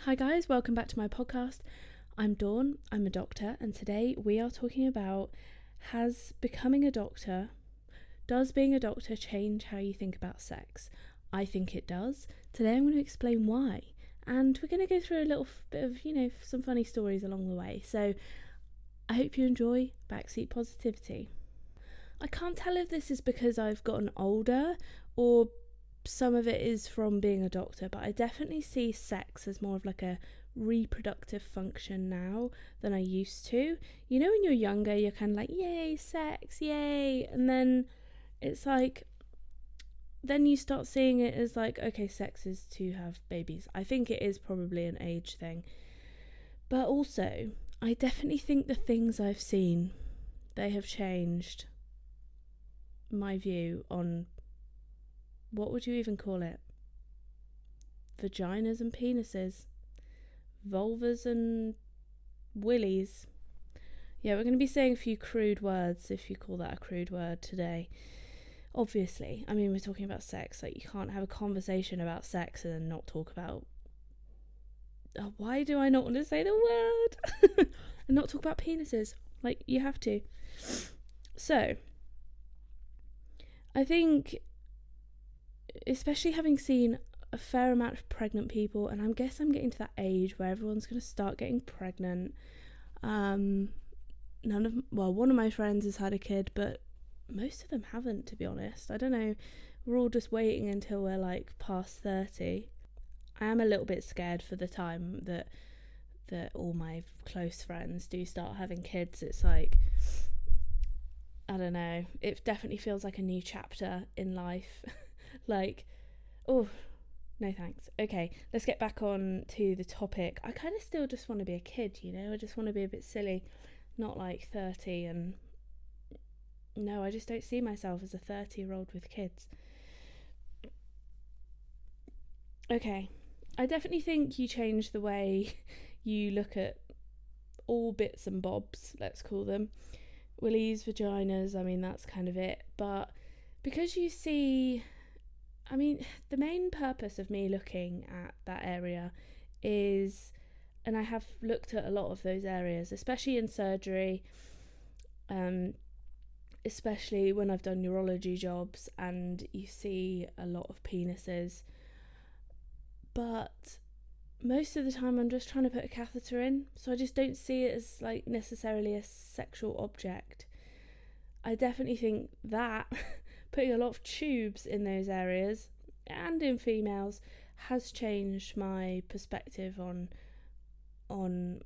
Hi guys, welcome back to my podcast. I'm Dawn, I'm a doctor, and today we are talking about does being a doctor change how you think about sex? I think it does. Today I'm going to explain why, and we're going to go through a little bit of, some funny stories along the way. So I hope you enjoy Backseat Positivity. I can't tell if this is because I've gotten older or some of it is from being a doctor, but I definitely see sex as more of like a reproductive function now than I used to. You know, when you're younger, you're kind of like, yay, sex, yay. And then it's like, then you start seeing it as like, okay, sex is to have babies. I think it is probably an age thing. But also, I definitely think the things I've seen, they have changed my view on, what would you even call it? Vaginas and penises. Vulvas and willies. Yeah, we're going to be saying a few crude words, if you call that a crude word, today. Obviously, I mean, we're talking about sex. Like, you can't have a conversation about sex and then not talk about... why do I not want to say the word? And not talk about penises. Like, you have to. So, I think, especially having seen a fair amount of pregnant people, and I guess I'm getting to that age where everyone's going to start getting pregnant. One of my friends has had a kid, but most of them haven't, to be honest. I don't know, we're all just waiting until we're like past 30. I am a little bit scared for the time that all my close friends do start having kids. It's like, I don't know, it definitely feels like a new chapter in life. Like, oh, no thanks. Okay, let's get back on to the topic. I kind of still just want to be a kid, I just want to be a bit silly, not like 30. And no, I just don't see myself as a 30-year-old with kids. Okay, I definitely think you change the way you look at all bits and bobs, let's call them. Willies, vaginas, I mean, that's kind of it. But because you see... I mean, the main purpose of me looking at that area is, and I have looked at a lot of those areas, especially in surgery, especially when I've done urology jobs and you see a lot of penises. But most of the time I'm just trying to put a catheter in, so I just don't see it as like necessarily a sexual object. I definitely think that putting a lot of tubes in those areas and in females has changed my perspective on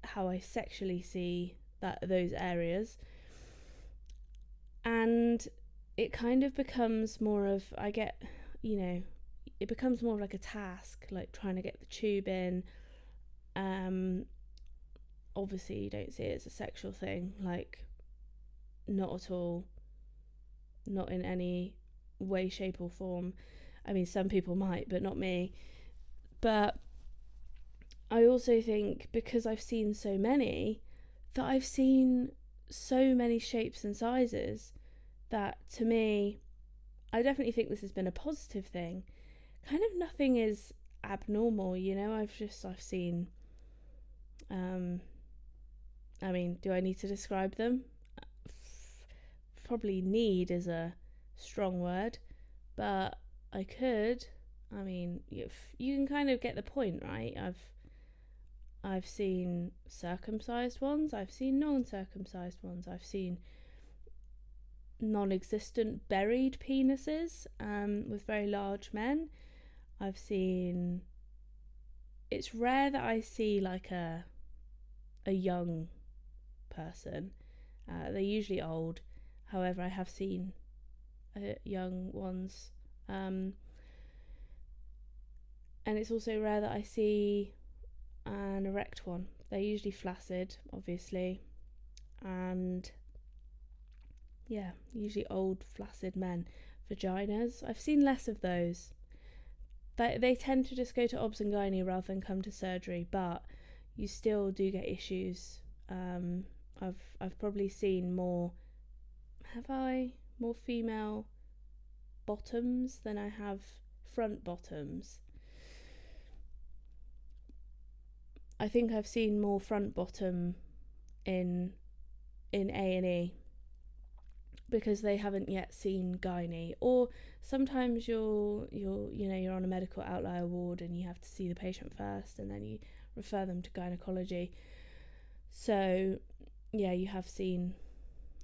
how I sexually see those areas. And it kind of becomes more of, it becomes more of like a task, like trying to get the tube in. Obviously you don't see it as a sexual thing, like, not at all. Not in any way, shape or form. I mean, some people might, but not me. But I also think, because I've seen so many, that I've seen so many shapes and sizes, that to me, I definitely think this has been a positive thing. Kind of nothing is abnormal, I've seen, I mean, do I need to describe them? Probably need is a strong word, but I could. I mean, you can kind of get the point, right? I've seen circumcised ones, I've seen non-circumcised ones, I've seen non-existent buried penises with very large men. I've seen... It's rare that I see like a young person. They're usually old. However, I have seen young ones. And it's also rare that I see an erect one. They're usually flaccid, obviously. And yeah, usually old, flaccid men. Vaginas, I've seen less of those. They tend to just go to obs and gynae rather than come to surgery, but you still do get issues. I've probably seen more... Have I? More female bottoms than I have front bottoms. I think I've seen more front bottom in A&E because they haven't yet seen gynae. Or sometimes you're on a medical outlier ward and you have to see the patient first and then you refer them to gynecology. So yeah, you have seen,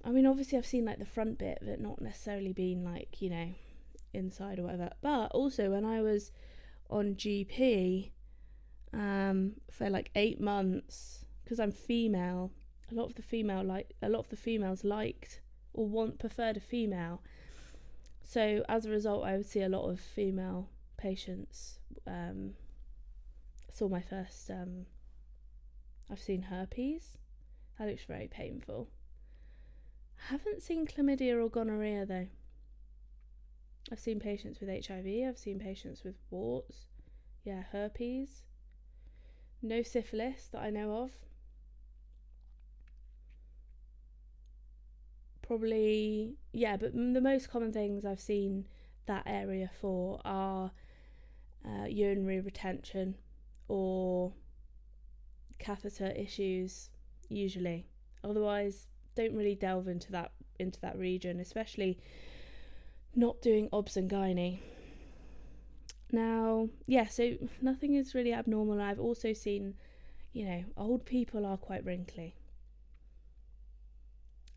I mean, obviously I've seen like the front bit, but not necessarily been like, inside or whatever. But also when I was on GP for like 8 months, because I'm female, a lot of the females liked or preferred a female. So as a result, I would see a lot of female patients. Saw my first, I've seen herpes. That looks very painful. I haven't seen chlamydia or gonorrhea though. I've seen patients with HIV, I've seen patients with warts, herpes. No syphilis that I know of. Probably, but the most common things I've seen that area for are urinary retention or catheter issues usually. Otherwise, don't really delve into that region, especially not doing obs and gynae. Now, so nothing is really abnormal. I've also seen, old people are quite wrinkly.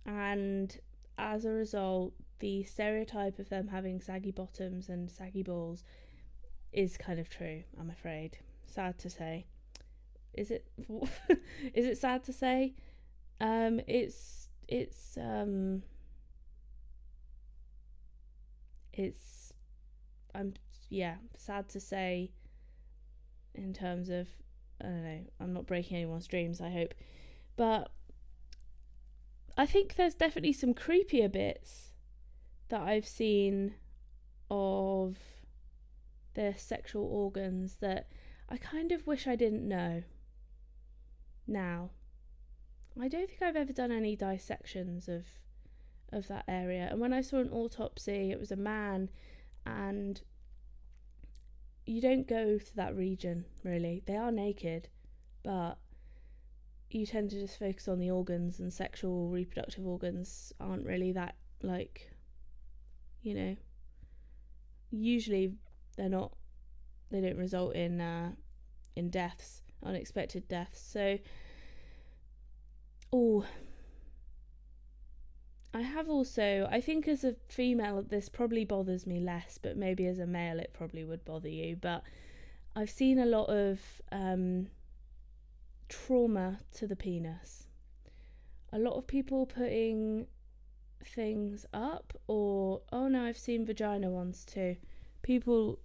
And as a result, the stereotype of them having saggy bottoms and saggy balls is kind of true, I'm afraid. Sad to say. Is it is it sad to say? It's sad to say in terms of, I don't know, I'm not breaking anyone's dreams, I hope. But I think there's definitely some creepier bits that I've seen of their sexual organs that I kind of wish I didn't know. Now, I don't think I've ever done any dissections of that area. And when I saw an autopsy, it was a man, and you don't go to that region, really. They are naked, but you tend to just focus on the organs, and sexual reproductive organs aren't really that, usually they don't result in deaths, unexpected deaths. So, I think as a female this probably bothers me less, but maybe as a male it probably would bother you. But I've seen a lot of trauma to the penis. A lot of people putting things up, or I've seen vagina ones too. A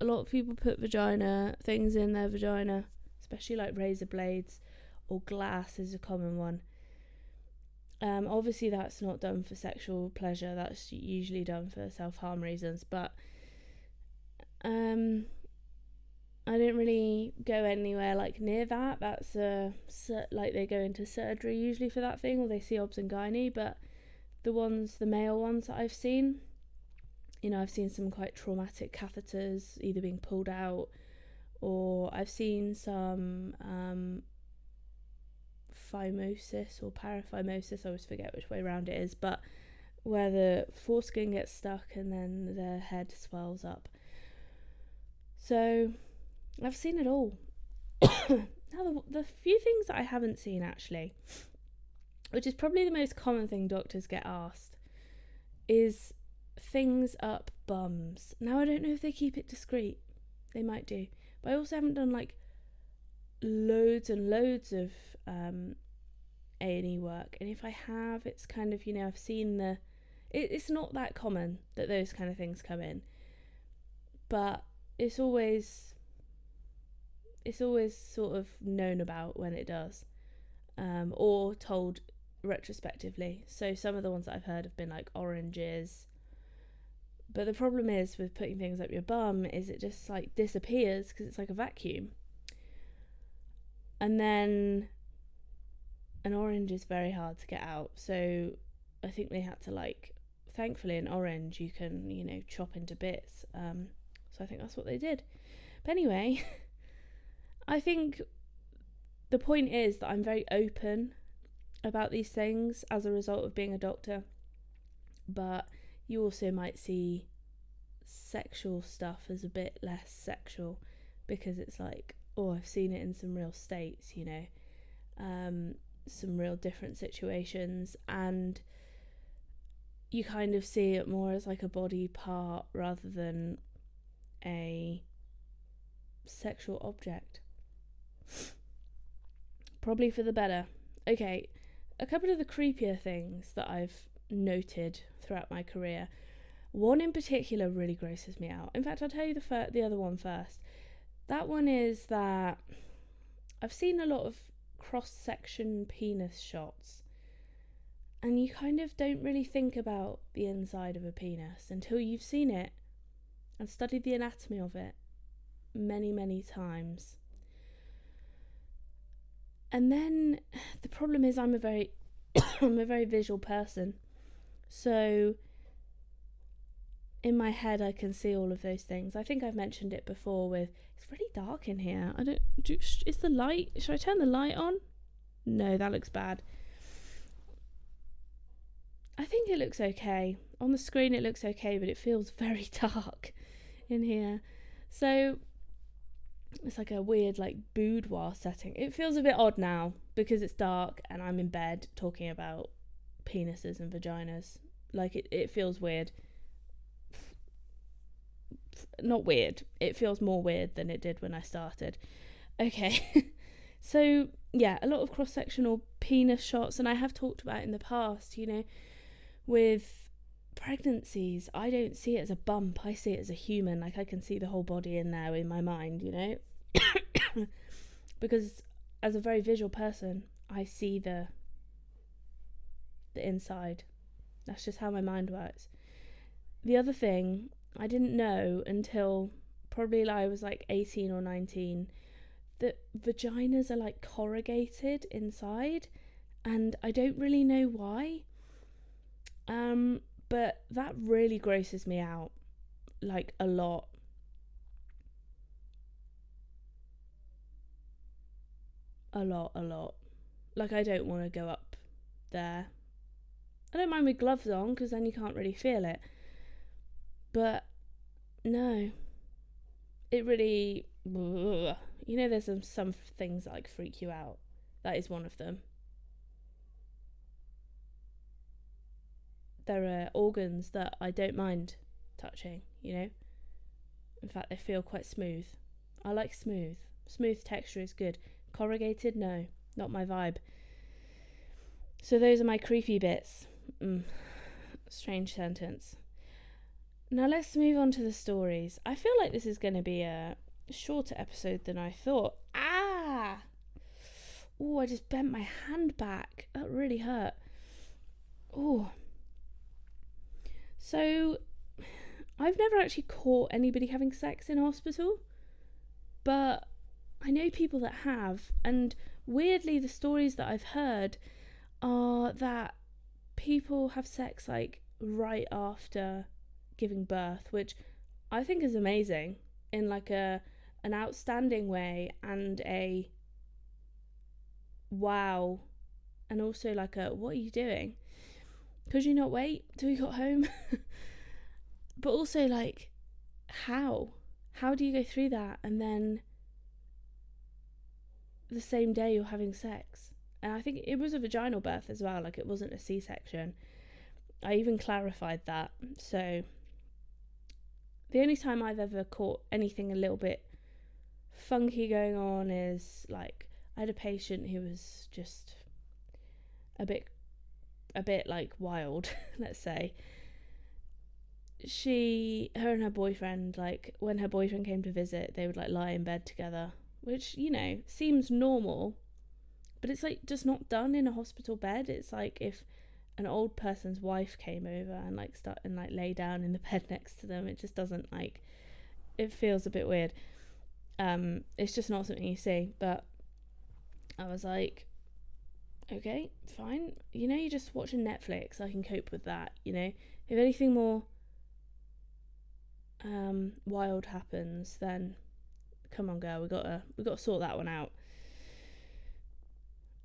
lot of people put vagina things in their vagina, especially like razor blades, or glass is a common one. Obviously that's not done for sexual pleasure, that's usually done for self-harm reasons, but I didn't really go anywhere like near that. That's like they go into surgery usually for that thing, or they see obs and gynae. But the male ones that I've seen, I've seen some quite traumatic catheters either being pulled out, or I've seen some phimosis or paraphimosis, I always forget which way around it is, but where the foreskin gets stuck and then the head swells up. So I've seen it all. Now the few things that I haven't seen actually, which is probably the most common thing doctors get asked, is things up bums. Now I don't know if they keep it discreet, they might do, but I also haven't done like loads and loads of A&E work, and if I have, it's kind of, I've seen it's not that common that those kind of things come in, but it's always sort of known about when it does, or told retrospectively. So some of the ones that I've heard have been like oranges, but the problem is with putting things up your bum is it just like disappears because it's like a vacuum. And then an orange is very hard to get out, so I think they had to thankfully an orange you can chop into bits, so I think that's what they did. But anyway, I think the point is that I'm very open about these things as a result of being a doctor, but you also might see sexual stuff as a bit less sexual because it's like, oh, I've seen it in some real states, some real different situations, and you kind of see it more as like a body part rather than a sexual object. Probably for the better. Okay, a couple of the creepier things that I've noted throughout my career. One in particular really grosses me out. In fact, I'll tell you the other one first. That one is that I've seen a lot of cross-section penis shots, and you kind of don't really think about the inside of a penis until you've seen it and studied the anatomy of it many, many times. And then the problem is I'm a very visual person. So in my head I can see all of those things. I think I've mentioned it before with, it's really dark in here. Is the light, should I turn the light on? No, that looks bad. I think it looks okay. On the screen it looks okay, but it feels very dark in here. So it's like a weird like boudoir setting. It feels a bit odd now because it's dark and I'm in bed talking about penises and vaginas. Like it feels weird. Not weird. It feels more weird than it did when I started. Okay. So yeah, a lot of cross-sectional penis shots, and I have talked about it in the past, with pregnancies, I don't see it as a bump, I see it as a human. Like I can see the whole body in there in my mind, because as a very visual person, I see the inside. That's just how my mind works. The other thing I didn't know until probably I was like 18 or 19 that vaginas are like corrugated inside, and I don't really know why. But that really grosses me out, like a lot. A lot. Like I don't want to go up there. I don't mind with gloves on because then you can't really feel it. But no, it really, there's some things that like freak you out. That is one of them. There are organs that I don't mind touching, In fact, they feel quite smooth. I like smooth. Smooth texture is good. Corrugated, no, not my vibe. So those are my creepy bits. Strange sentence. Now let's move on to the stories. I feel like this is going to be a shorter episode than I thought. Oh, I just bent my hand back. That really hurt. Oh. So, I've never actually caught anybody having sex in hospital, but I know people that have, and weirdly the stories that I've heard are that people have sex like right after giving birth, which I think is amazing in like an outstanding way, and a wow, and also like a what are you doing? Could you not wait till you got home? But also like how do you go through that and then the same day you're having sex? And I think it was a vaginal birth as well, like it wasn't a C-section. I even clarified that. So the only time I've ever caught anything a little bit funky going on is like I had a patient who was just a bit like wild, let's say. Her and her boyfriend, like when her boyfriend came to visit, they would like lie in bed together, which seems normal, but it's like just not done in a hospital bed. It's like if an old person's wife came over and like lay down in the bed next to them, it just doesn't it feels a bit weird. It's just not something you see. But I was like, okay, fine, you're just watching Netflix, I can cope with that. If anything more wild happens, then come on girl, we gotta sort that one out.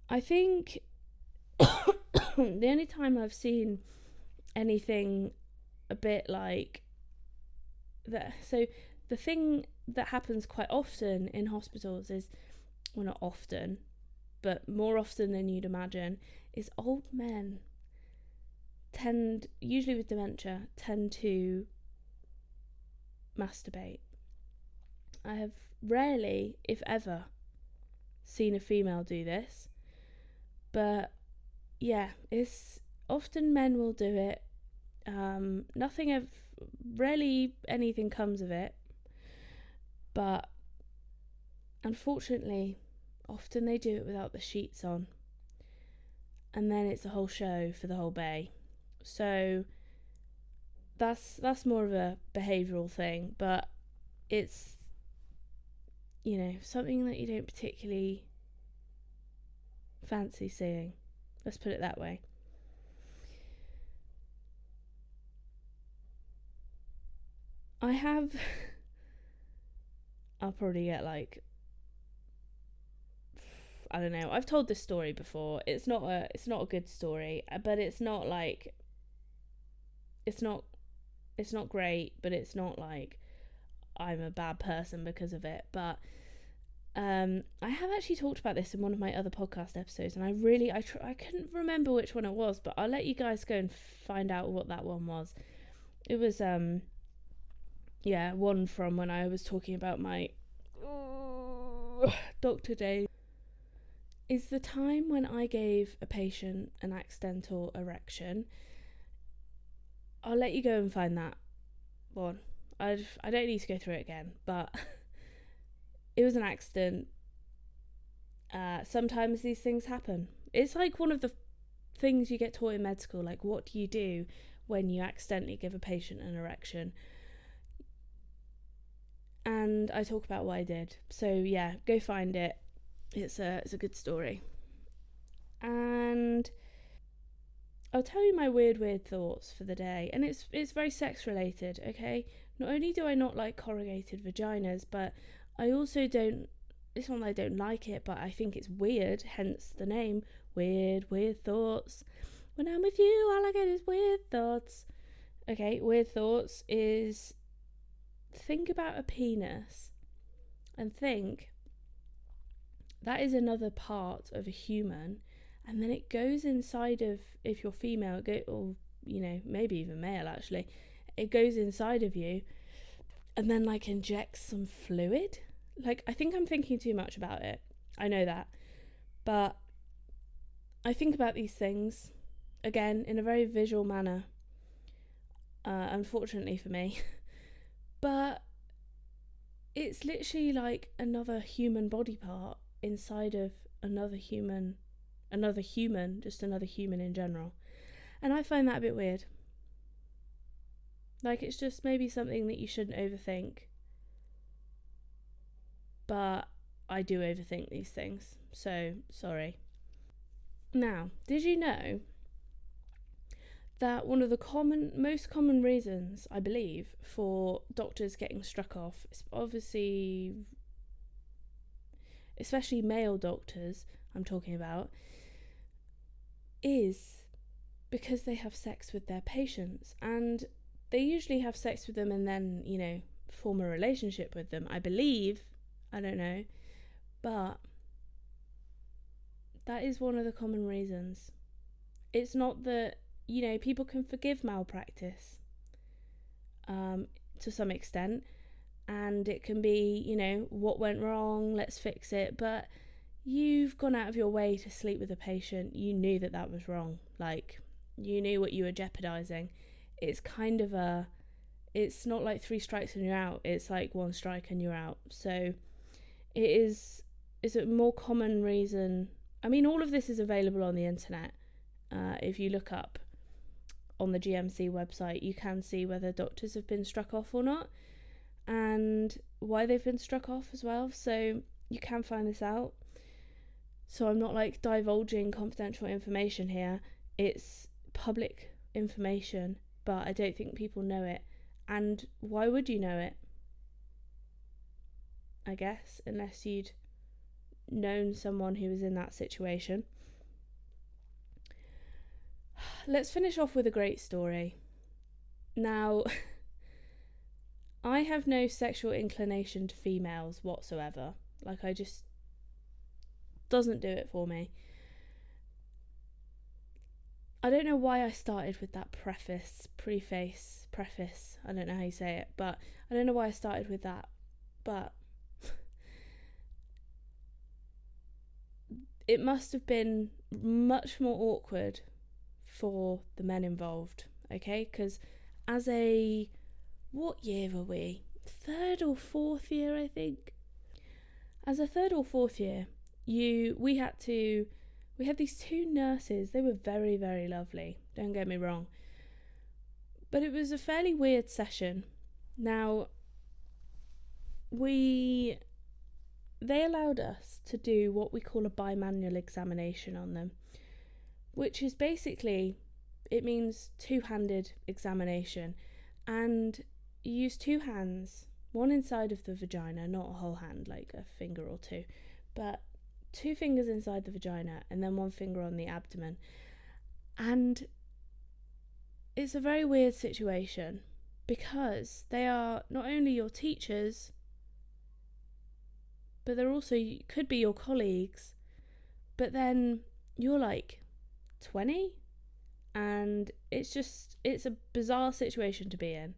I think the only time I've seen anything a bit like that, so the thing that happens quite often in hospitals is, well, not often, but more often than you'd imagine, is old men tend, usually with dementia, tend to masturbate. I have rarely, if ever, seen a female do this, but yeah, it's often men will do it. Rarely anything comes of it, but unfortunately, often they do it without the sheets on, and then it's a whole show for the whole bay. So that's more of a behavioural thing, but it's, something that you don't particularly fancy seeing. Let's put it that way. I'll probably get like, I don't know. I've told this story before. It's not a good story, but it's not like, it's not great, but it's not like I'm a bad person because of it. But I have actually talked about this in one of my other podcast episodes, and I couldn't remember which one it was, but I'll let you guys go and find out what that one was. It was one from when I was talking about my doctor day. Is the time when I gave a patient an accidental erection. I'll let you go and find that one. I don't need to go through it again, but it was an accident. Sometimes these things happen. It's like one of the things you get taught in med school, like what do you do when you accidentally give a patient an erection? And I talk about what I did. So yeah, go find it. It's a good story. And I'll tell you my weird thoughts for the day, and it's very sex related, okay? Not only do I not like corrugated vaginas, but I also don't, it's not that I don't like it, but I think it's weird, hence the name, weird thoughts. When I'm with you, all I get is weird thoughts. Okay, weird thoughts is, think about a penis and think that is another part of a human, and then it goes inside of, if you're female, or maybe even male actually, it goes inside of you and then like injects some fluid. Like, I think I'm thinking too much about it, I know that, but I think about these things again in a very visual manner, unfortunately for me. But it's literally like another human body part inside of another human, just another human in general. And I find that a bit weird. Like, it's just maybe something that you shouldn't overthink. But I do overthink these things, so sorry. Now, did you know that one of the most common reasons, I believe, for doctors getting struck off, is obviously, especially male doctors I'm talking about, is because they have sex with their patients, and they usually have sex with them and then, form a relationship with them, I believe. I don't know, but that is one of the common reasons. It's not that, people can forgive malpractice to some extent, and it can be, what went wrong, let's fix it, but you've gone out of your way to sleep with a patient, you knew that was wrong, like, you knew what you were jeopardizing. It's kind of it's not like 3 strikes and you're out, it's like 1 strike and you're out. So it's a more common reason. I mean, all of this is available on the internet. If you look up on the GMC website, you can see whether doctors have been struck off or not, and why they've been struck off as well. So you can find this out. So I'm not like divulging confidential information here. It's public information, but I don't think people know it. And why would you know it? I guess, unless you'd known someone who was in that situation. Let's finish off with a great story. Now, I have no sexual inclination to females whatsoever. Like, I just doesn't do it for me. I don't know why I started with that preface. I don't know how you say it, but I don't know why I started with that. But it must have been much more awkward for the men involved, okay? Because as a, what year were we? 3rd or 4th year, I think. As a 3rd or 4th year, we had these 2 nurses. They were very, very lovely, don't get me wrong. But it was a fairly weird session. Now, they allowed us to do what we call a bimanual examination on them, which is basically, it means 2-handed examination, and you use 2 hands, one inside of the vagina, not a whole hand like a finger or 2, but 2 fingers inside the vagina and then 1 finger on the abdomen. And it's a very weird situation because they are not only your teachers, but they're also, could be your colleagues, but then you're like 20, and it's a bizarre situation to be in.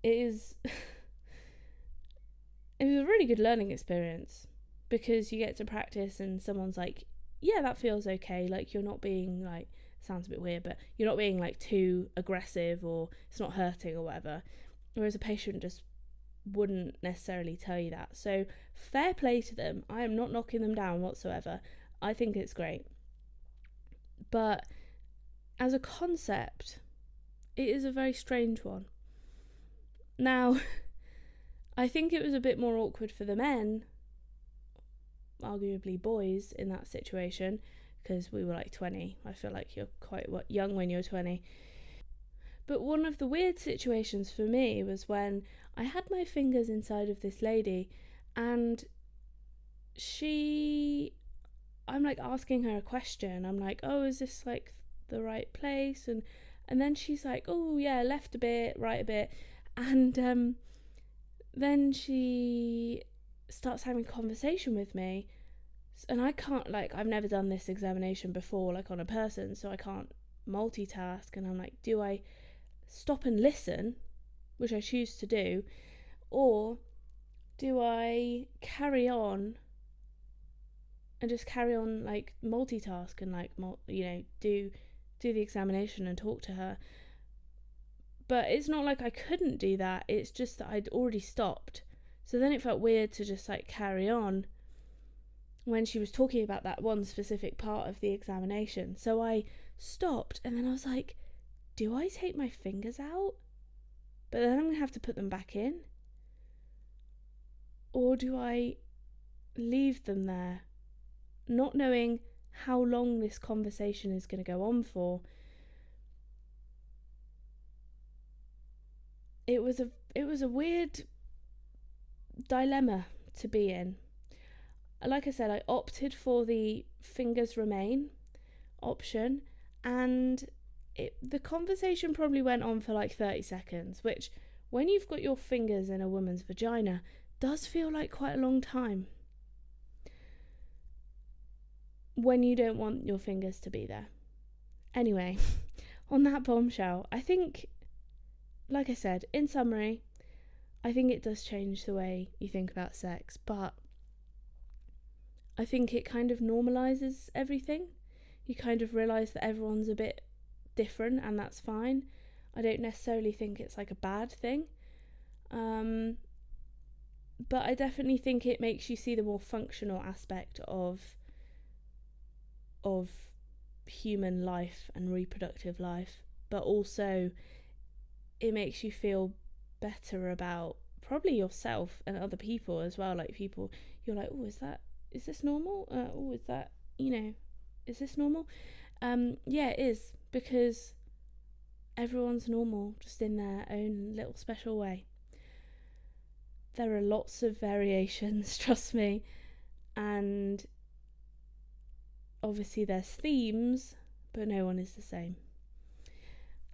It was a really good learning experience because you get to practice and someone's like, yeah, that feels okay. Like, you're not being like, sounds a bit weird, but you're not being like too aggressive or it's not hurting or whatever. Whereas a patient just wouldn't necessarily tell you that. So fair play to them. I am not knocking them down whatsoever. I think it's great. But as a concept, it is a very strange one. Now, I think it was a bit more awkward for the men, arguably boys, in that situation, because we were like 20. I feel like you're quite young when you're 20. But one of the weird situations for me was when I had my fingers inside of this lady, and I'm like asking her a question. I'm like, oh, is this like the right place? And then she's like, oh yeah, left a bit, right a bit. And then she starts having a conversation with me, and I can't, like, I've never done this examination before, like on a person, so I can't multitask. And I'm like, do I stop and listen, which I choose to do, or do I carry on and just carry on, like, multitask and like do the examination and talk to her? But it's not like I couldn't do that, it's just that I'd already stopped. So then it felt weird to just like carry on when she was talking about that one specific part of the examination. So I stopped, and then I was like, do I take my fingers out? But then I'm going to have to put them back in? Or do I leave them there, not knowing how long this conversation is going to go on for? It was a weird dilemma to be in. Like I said, I opted for the fingers remain option, and the conversation probably went on for like 30 seconds, which, when you've got your fingers in a woman's vagina, does feel like quite a long time when you don't want your fingers to be there. Anyway, on that bombshell, I think, like I said, in summary, I think it does change the way you think about sex, but I think it kind of normalises everything. You kind of realise that everyone's a bit different, and that's fine. I don't necessarily think it's like a bad thing. But I definitely think it makes you see the more functional aspect of human life and reproductive life, but also it makes you feel better about probably yourself and other people as well. Like, people, you're like, oh, is this normal? Is this normal? Yeah, it is, because everyone's normal, just in their own little special way. There are lots of variations, trust me. And obviously there's themes, but no one is the same.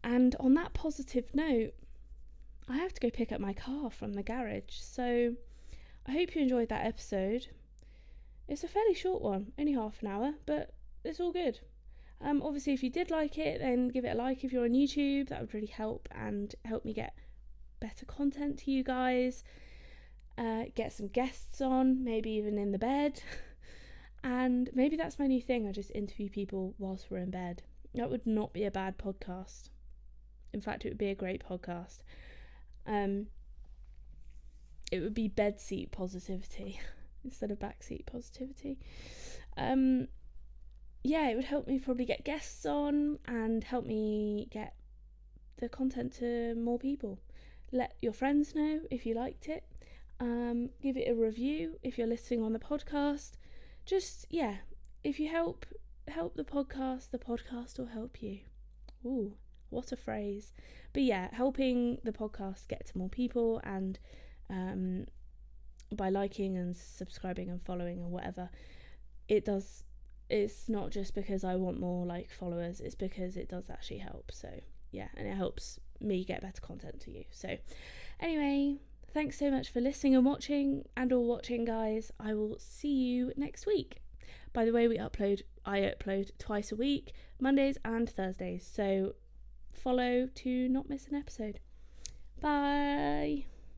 And on that positive note, I have to go pick up my car from the garage. So I hope you enjoyed that episode. It's a fairly short one, only half an hour, but it's all good. Obviously, if you did like it, then give it a like if you're on YouTube. That would really help and help me get better content to you guys. Get some guests on, maybe even in the bed. And maybe that's my new thing. I just interview people whilst we're in bed. That would not be a bad podcast. In fact, it would be a great podcast. It would be Bedseat Positivity instead of Backseat Positivity. Yeah, it would help me probably get guests on and help me get the content to more people. Let your friends know if you liked it. Give it a review if you're listening on the podcast. Just, yeah, if you help the podcast will help you. Ooh, what a phrase. But yeah, helping the podcast get to more people, and by liking and subscribing and following or whatever, it's not just because I want more like followers, it's because it does actually help. So yeah, and it helps me get better content to you. So anyway, thanks so much for listening and watching, guys. I will see you next week. By the way, I upload twice a week, Mondays and Thursdays. So follow to not miss an episode. Bye.